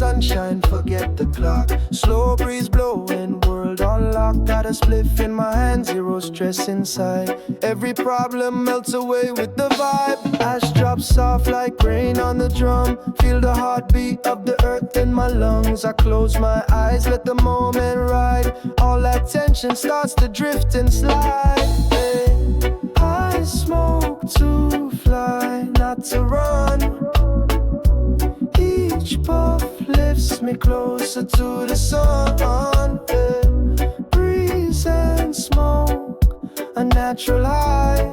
sunshine, forget the clock. Slow breeze blowing, world unlocked. Got a spliff in my hand, zero stress inside. Every problem melts away with the vibe. Ash drops soft like rain on the drum. Feel the heartbeat of the earth in my lungs. I close my eyes, let the moment ride. All that tension starts to drift and slide. Hey. I smoke to fly, not to run. Each puff lifts me closer to the sun. Yeah. Breeze and smoke, a natural high.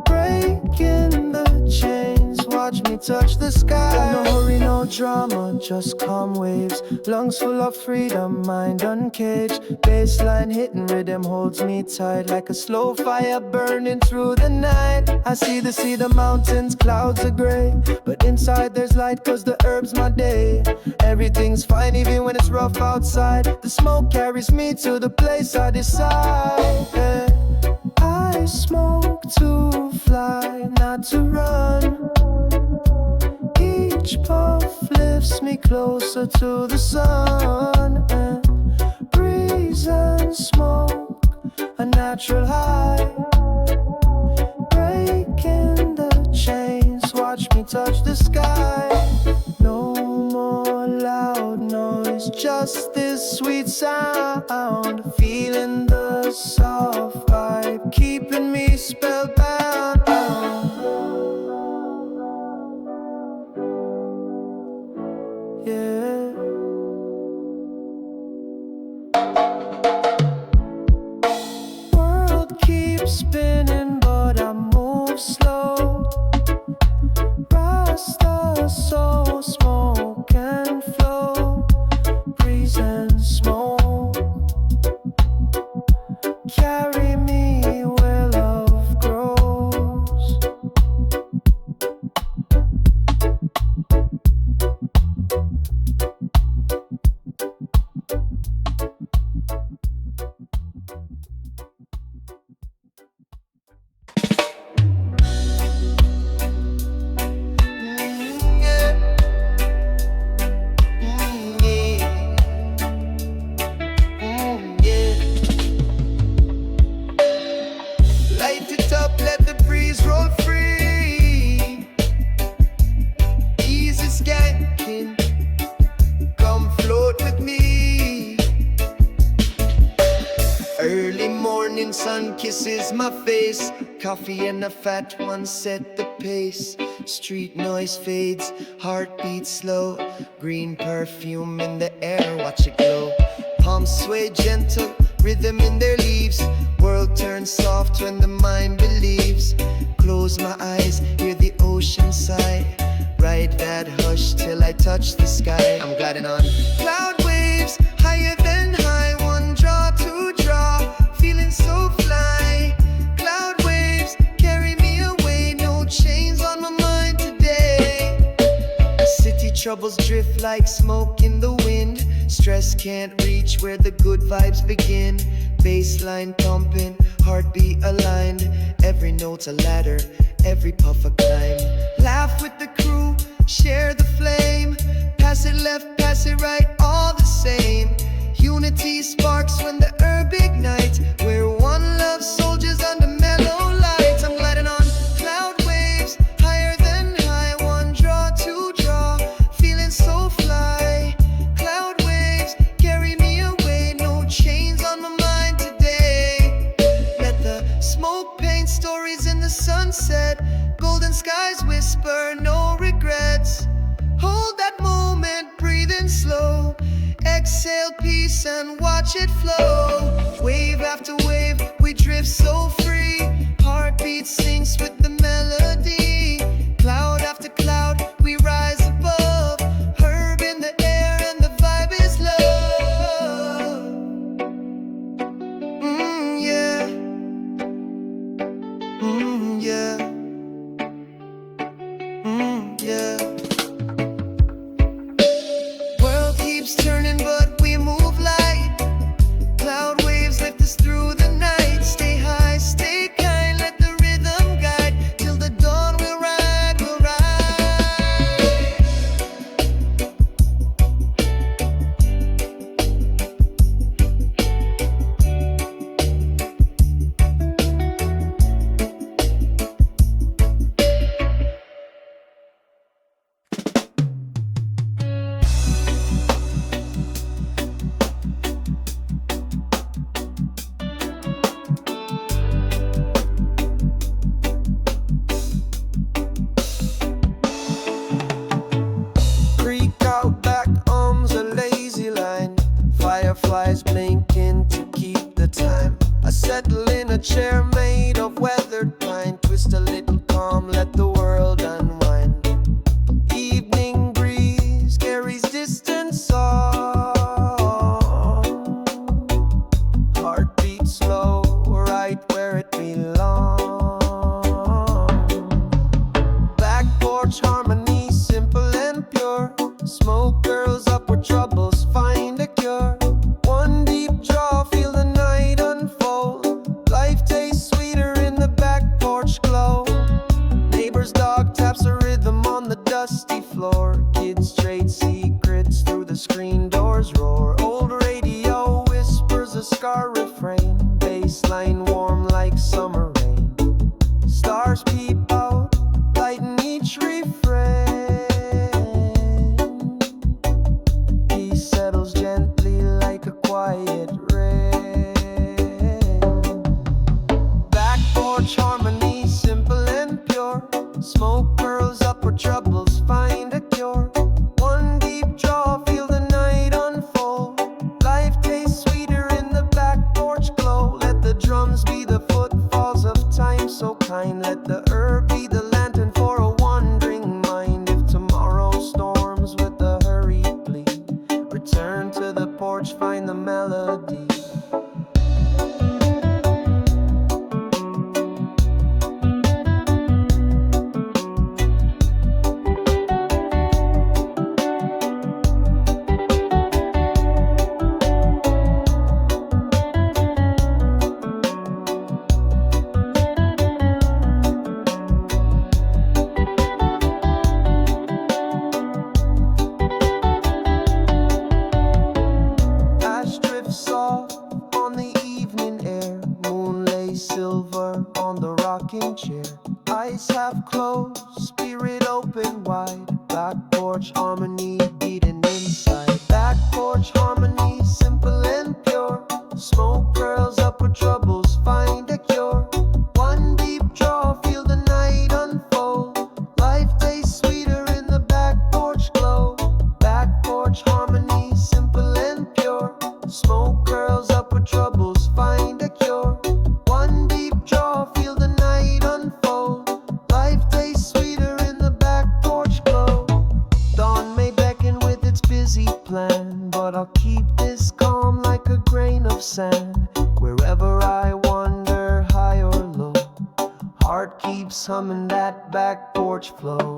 Breaking the chains, watch me touch the sky. No hurry, no drama, just calm waves. Lungs full of freedom, mind uncaged. Bassline hitting rhythm holds me tight, like a slow fire burning through the night. I see the mountains, clouds are gray, but inside there's light, cause the herb's my day. Everything's fine even when it's rough outside. The smoke carries me to the place I decide. Yeah. I smoke to fly, not to run. Each puff lifts me closer to the sun. And breeze and smoke, a natural high. Breaking the chains, watch me touch the sky. No more loud noise, just this sweet sound. Feeling the soft vibe, keeping me spellbound. Yeah. World keeps spinning, but I move slow. Rasta soul, smoke and flow. Breeze and smoke carry me where love grows. Light it up, let the breeze roll free. Easy skanking, come float with me. Early morning sun kisses my face. Coffee and a fat one set the pace. Street noise fades, heartbeat slow. Green perfume in the air, watch it glow. Palms sway gentle, rhythm in their leaves. World turns soft when the mind believes. Close my eyes, hear the ocean sigh. Ride that hush till I touch the sky. I'm gliding on cloud waves, higher than high. One draw, two draw, feeling so fly. Cloud waves carry me away, no chains on my mind today. City troubles drift like smoke in the wind. Stress can't reach where the good vibes begin. Bassline pumping, heartbeat aligned. Every note's a ladder, every puff a climb. Laugh with the crew, share the flame. Pass it left, pass it right, all the same. Unity sparks when the herb ignites. We're one love soldiers under mellow lights. I'm gliding on cloud waves, higher than high. One draw, two draw, feeling so fly. Cloud waves carry me away, no chains on my mind today. Let the smoke paint stories in the sunset. Golden skies whisper, no regrets. Hold that moment, breathing slow. Exhale peace and watch it flow. Wave after wave, we drift so free. Heartbeat syncs with the melody. Cloud after cloud, we rise above. Herb in the air and the vibe is love. Yeah. Yeah. Yeah. World keeps turning, but we move light. Cloud waves lift us through I settle in a chair made of weathered pine, twist a little calm, let the world unwind. Evening breeze carries distant song, heartbeat slow, right where it belongs. Back porch harmony, simple and pure. Smoke curls up where troubles find a cure. One deep draw, feel the night unfold. Life tastes sweeter in the back porch glow. Neighbor's dog taps a rhythm on the dusty floor. Kids trade secrets through the screen doors roar. Old radio whispers a scar refrain. Bassline warm like summer rain. Stars peep out, lighten each refrain. Peace settles gently like a quiet rain. Back porch harmony, simple and pure. Smoke curls up where troubles find a cure. One deep draw, feel the night unfold. Life tastes sweeter in the back porch glow. Let the drums be the footfalls of time so kind. Let the herb be the lantern for a wandering mind. If tomorrow storms with a hurried plea, return to the porch, find the melody. Soft on the evening air, moon lays silver on the rocking chair. Eyes half closed, spirit open wide. Back porch harmony beating inside. Back porch harmony, simple and pure. Smoke curls up where troubles find a cure. One deep draw, feel the night unfold. Life tastes sweeter in the back porch glow. Back porch harmony, simple and pure. Smoke curls up where troubles find a cure. One deep draw, feel the night unfold. Life tastes sweeter in the back porch glow. Dawn may beckon with its busy plan, but I'll keep this calm like a grain of sand. Wherever I wander, high or low, heart keeps humming that back porch flow.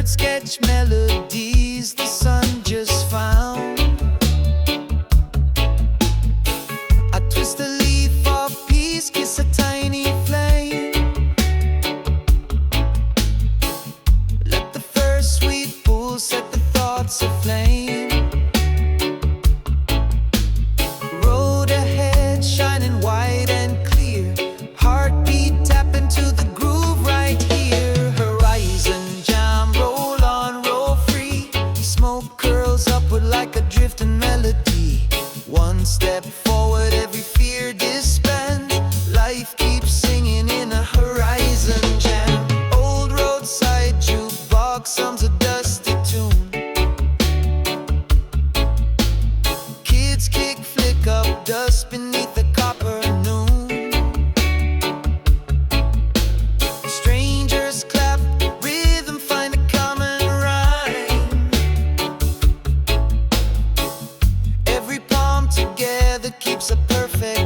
Sketch melodies the sun just found. I twist a leaf of peace, kiss a tiny flame. Let the first sweet pull set the thoughts aflame. Road ahead, shining white and clear. Heartbeat tap into the groove right here. Horizon jam, roll on, roll free. Smoke curls upward like a drifting melody. One step forward, every fear disband. Life keeps singing in a horizon jam. Old roadside jukebox hums a dusty tune. Kids kick, flick up dust beneath the copper noon. Strangers clap, rhythm find a common rhyme. Every palm together keeps a perfect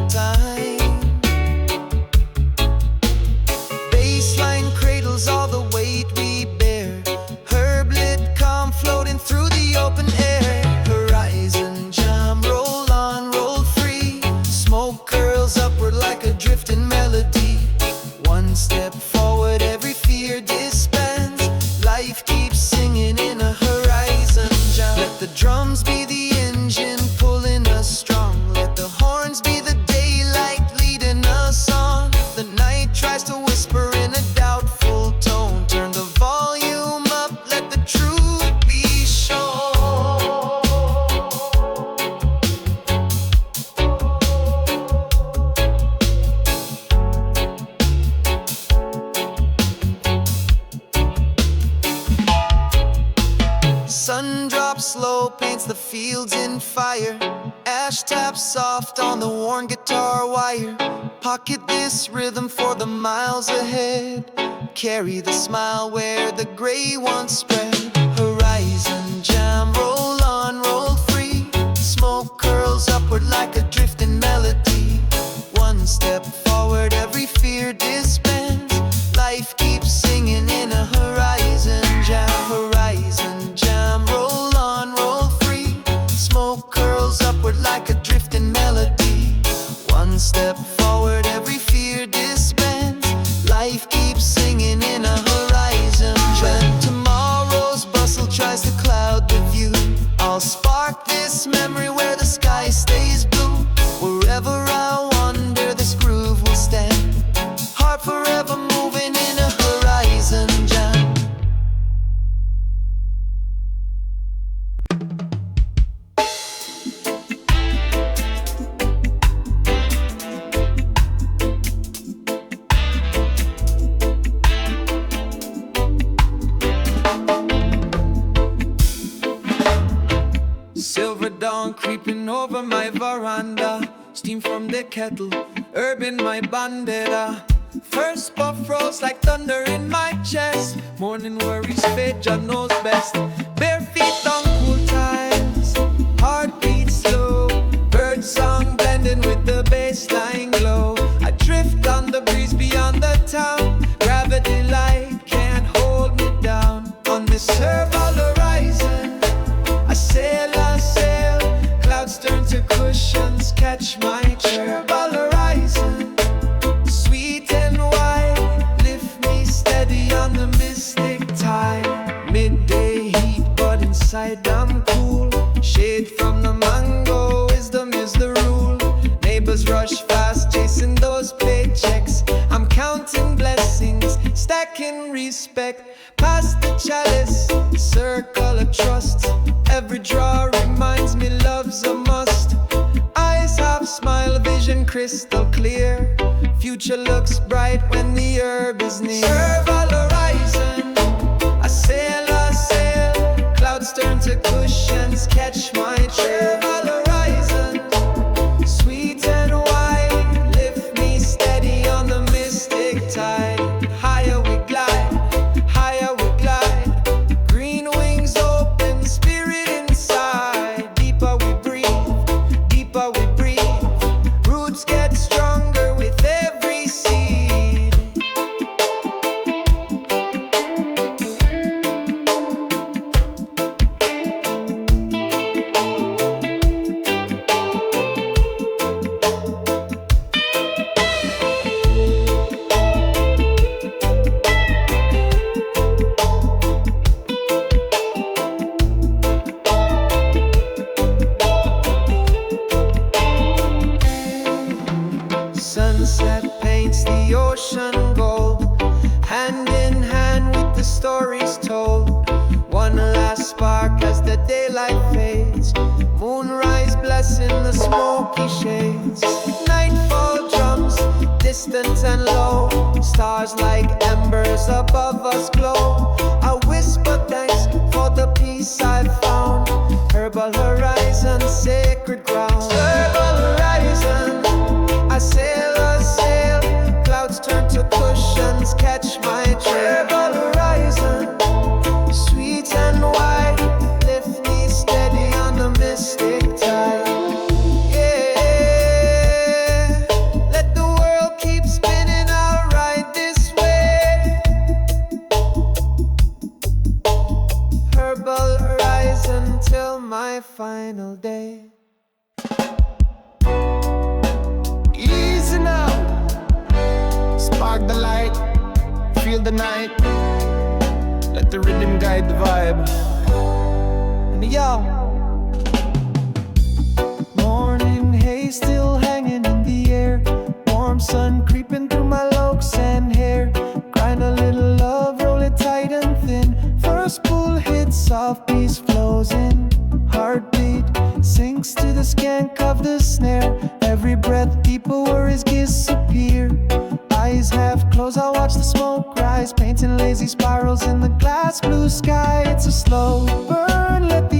Sun drops slow, paints the fields in fire. Ash taps soft on the worn guitar wire. Pocket this rhythm for the miles ahead. Carry the smile where the gray once spread. Horizon jam, roll on, roll free. Smoke curls upward like a drifting melody. One step forward, every fear disbands. Life keeps singing in a horizon jam. Horizon jam, roll on, roll free. Smoke curls upward like a drifting melody. One step forward, every fear disbands. Life keeps singing in a horizon jam. When tomorrow's bustle tries to cloud the view, I'll spark this memory where the sky stays blue. Wherever I wander, this groove will stand. Heart forever moving in a horizon jam. Silver dawn creeping over my veranda. Steam from the kettle, herb in my bandera. First puff rolls like thunder in my chest. Morning worries fade, Jah knows best. Bare feet on cool tiles, heartbeat slow. Bird song blending with the bassline glow. I drift on the breeze beyond the town. Gravity light can't hold me down. On this herbal horizon, I sail, clouds turn to cushions, catch my herbal horizon. Sweet and white, lift me steady on the mystic tide. Midday heat, but inside I'm cool. Shade from the mango, wisdom is the rule. Neighbors rush fast, chasing those paychecks. I'm counting blessings, stacking respect. Past the chalice, circle of trust. Every draw reminds me love's a must. Eyes half smile, vision crystal clear. Future looks bright when the herb is near. Herbal horizon, I sail, clouds turn to cushions, catch my trail. Herbal horizon, sweet and white, lift me steady on the mystic tide. Higher we glide, higher we glide. Green wings open, spirit inside. Deeper we breathe, deeper we breathe. Roots get stronger with every seed. Sunset paints the ocean gold, hand in hand with the stories told. One last spark as the daylight fades. Moonrise blessing the smoky shades. Nightfall drums, distant and low. Stars like embers above us glow. I whisper thanks for the peace I found. Herbal horizon, sacred ground. Herbal horizon, I sail, clouds turn to cushions, catch my trail. Herbal horizon, sweet and white, lift me steady on the mystic tide. Yeah, let the world keep spinning, I'll ride this way. Herbal horizon till my final day. Easy now, spark the light, feel the night. Let the rhythm guide the vibe. And yo, morning haze still hanging in the air. Warm sun creeping through my locks and hair. Grind a little love, roll it tight and thin. First pull hits, soft breeze flows in. Heartbeat sinks to the skank of the snare. Every breath deeper, worries disappear. Eyes half closed, I watch the smoke rise, painting lazy spirals in the glass blue sky. It's a slow burn, let the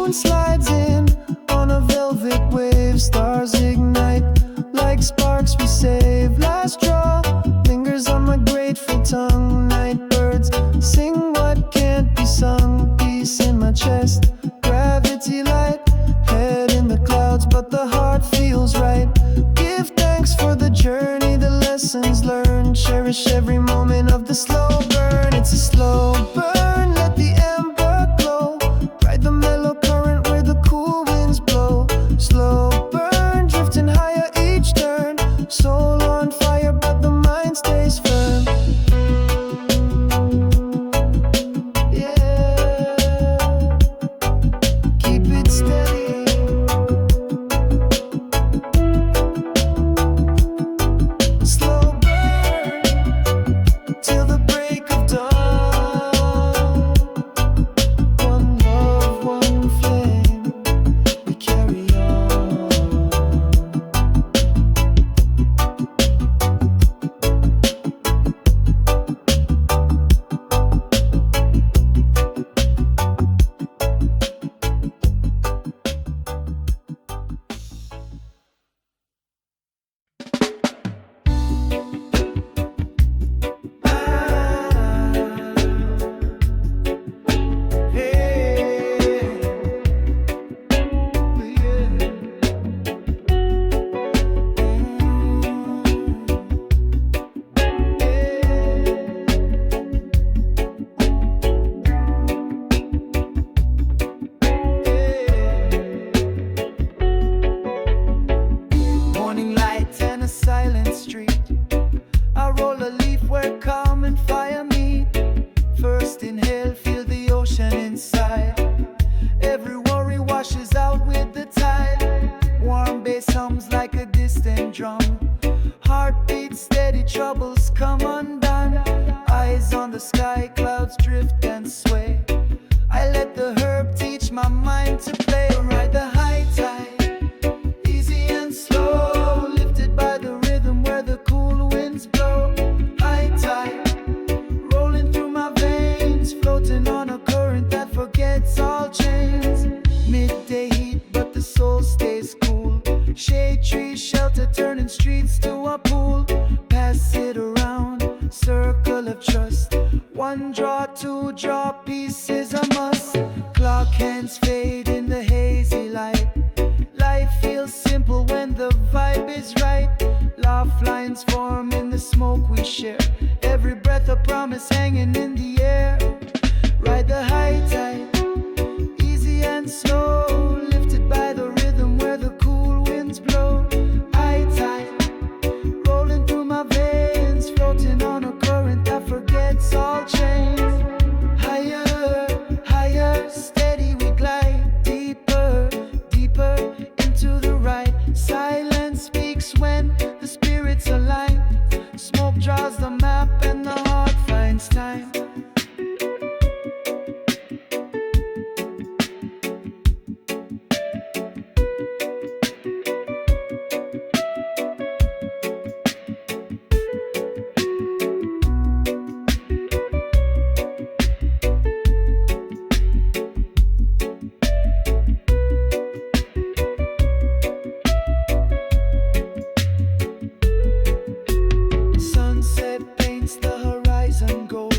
moon slides in on a velvet wave. Stars ignite like sparks we save. Last draw lingers on my grateful tongue. Night birds sing what can't be sung. Peace in my chest, gravity light. Head in the clouds, but the heart feels right. Give thanks for the journey, the lessons learned. Cherish every moment of the slow burn. It's a slow burn, let the ember glow. Ride the mellow current where the cool winds blow. Slow burn, drifting higher each turn. Soul on fire, but the mind stays firm. Yeah, keep it steady. Slow burn till the break of dawn. One love, one flame, we carry on. Morning light and a silent street. I roll a leaf where calm and fire meet. First inhale, feel the ocean inside. Every worry washes out with the tide. Warm bass hums like a distant drum. Heartbeat steady, troubles come undone. Eyes on the sky, clouds drift and sway. I let the herb teach my mind to play. Ride the high tide, easy and slow, lifted by the rhythm where the cool winds blow. High tide, rolling through my veins, floating on a current that forgets all chains. Midday heat, but the soul stays cool. Shade tree shelter, turning streets to a pool. Pass it around, circle of trust. One draw, two draw, peace is a must. Clock hands fade in the hazy light. Life feels simple when the vibe is right. Laugh lines form in the smoke we share. Every breath a promise hanging in the air. Ride the high tide, easy and slow, lifted by the rhythm where the cool winds blow. High tide, rolling through my veins, floating on a current that forgets all chains. Higher, higher, steady we glide. Deeper, deeper into the right. Silence speaks when the spirits align. Smoke draws the map and the heart finds time. Sunset paints the horizon gold.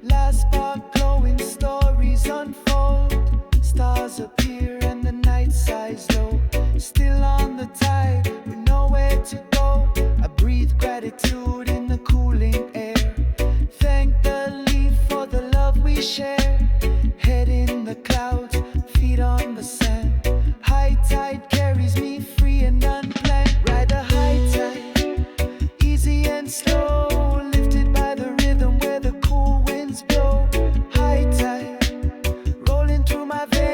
Last spark glowing, stories unfold. Stars appear and the night sighs low. Still on the tide, with nowhere to go. I breathe gratitude in the cooling air. Thank the leaf for the love we share. Head in the clouds, feet on the sand. High tide carries me free and unplanned. Ride the high tide, easy and slow, lifted by the rhythm where the cool winds blow. High tide, rolling through my veins.